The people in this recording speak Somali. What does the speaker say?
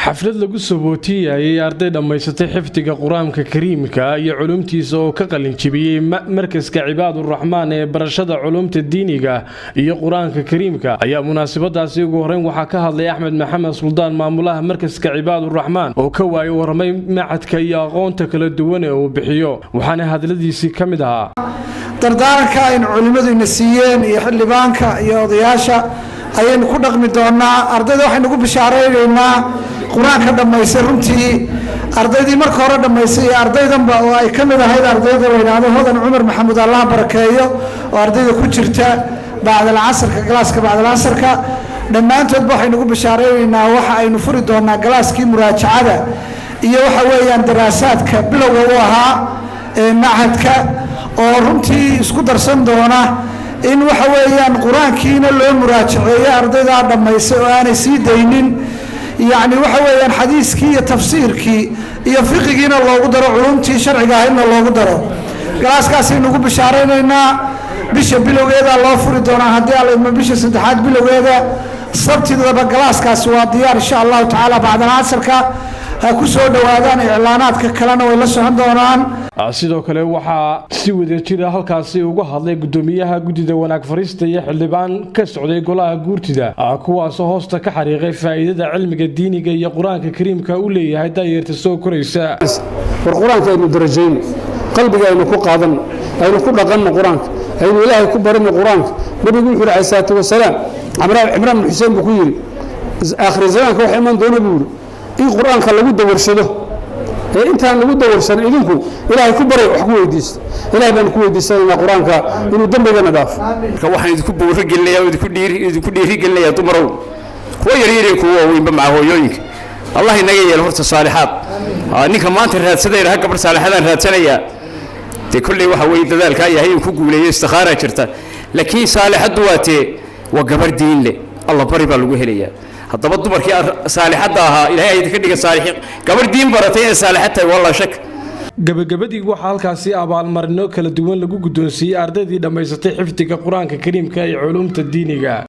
xaflad lagu sabootiyay arday dhamaysatay xifdiga quraanka kariimka iyo culumtiisa oo ka qalin jibiyay markaska Cibaadu Raxmaan ee barashada culumta diiniga iyo quraanka kariimka ayaa munaasabadaasi ugu horeyn waxa ka hadlay Axmed Maxamed Suldaan maamulaha markaska Cibaadu Raxmaan oo ka waayay warmay macadka iyo aqoonta kala duwan ee uu bixiyo waxaana hadaladiisii kamid ahaa dardaaranka in culimadu nasiiyeen iyo xildhibaanka iyo odayaasha ayaynu ku dhaqmi doonaa ardayda waxaynu ku bishaareeynaa quraanka dhamaysay runtii ardaydii marka hore dhamaysay ardaydanba oo ay kamid ahayd ardayda weynaado Hodan Cumar Maxamuud Allah barakeeyo oo ardayda ku jirta bacda casarka galaaska bacda casarka dhamaantood waxaynu ku bishaareeynaa waxa aynu furi doonaa galaaskii muraajacada iyo waxa weeyaan daraasaadka bilowga u ahaa macadka oo runtii isku darsan doona in waxa weeyaan quraankiina loo muraajaceeyo ardayda dhamaysay oo aanay sii daynin يعني waxa weeyaan xadiiskii iyo tafsiirkii iyo fiqigiina loogu daro culumtii sharciga ahayna loogu daro galaaskaas aynu ugu bishaareynaa bisha bilowgeeda loo furi doonaa hadii alla idmo bisha saddexaad bilowgeeda sabtidaba galaaskaas waa diyaar insha Allah taala bacda casarka ku soo dhawaadaan iclaanaadka kalena way la socon doonaan sidoo kale waxa si wada jira halkaasi uga hadlay gudoomiyaha gudida wanaag fariista iyo xildhibaan ka socday golaha guurtida kuwaas oo hoosta ka xariiqay faa'iidada cilmiga diiniga iyo quraanka kariimka uu leeyahay daayirta soo koraysa quraanka aynu darajayn qalbiga aynu ku qaadan aynu ku dhaqan quraanka aynu ilaahay ku barin quraanka nabigu wuxuu raaxay salaatu wasalaam Imraan bin Hussein buu ku yiri aakhir zamaanka waxa iman doona buu in quraanka lagu dawarsado intaan lagu dawarsan idinku ilaahay ku baray wax ku weydiisto ilaahay baan ku weydiisanaa quraanka inuu dambiga nadaaf ka waxaan idinku boorigeliyaa idinku dhiirigelinayaa dumarow kuwa yaryar kuwa weynba ma hooyooyinka Allah inaga yeelo horta saalihaad ninka maanta raadsadayna gabar saalihadan raadsanaya de kulli waxa way dadaalka yahay in ku guuleeyo istikhara jirta laakiin saalihadu waa gabar diin leh Allah bari baa lagu helayaa haddaba dumarkii saalixada ahaa ilaahay ay ka dhiga saalix gabar diin baratay ee saalixada wala shak gabagabadii waxa halkaasi abaalmarino kala duwan lagu gudoonsiiyay ardaydii dhamaysatay xifdiga quraanka kariimka iyo culumta diiniga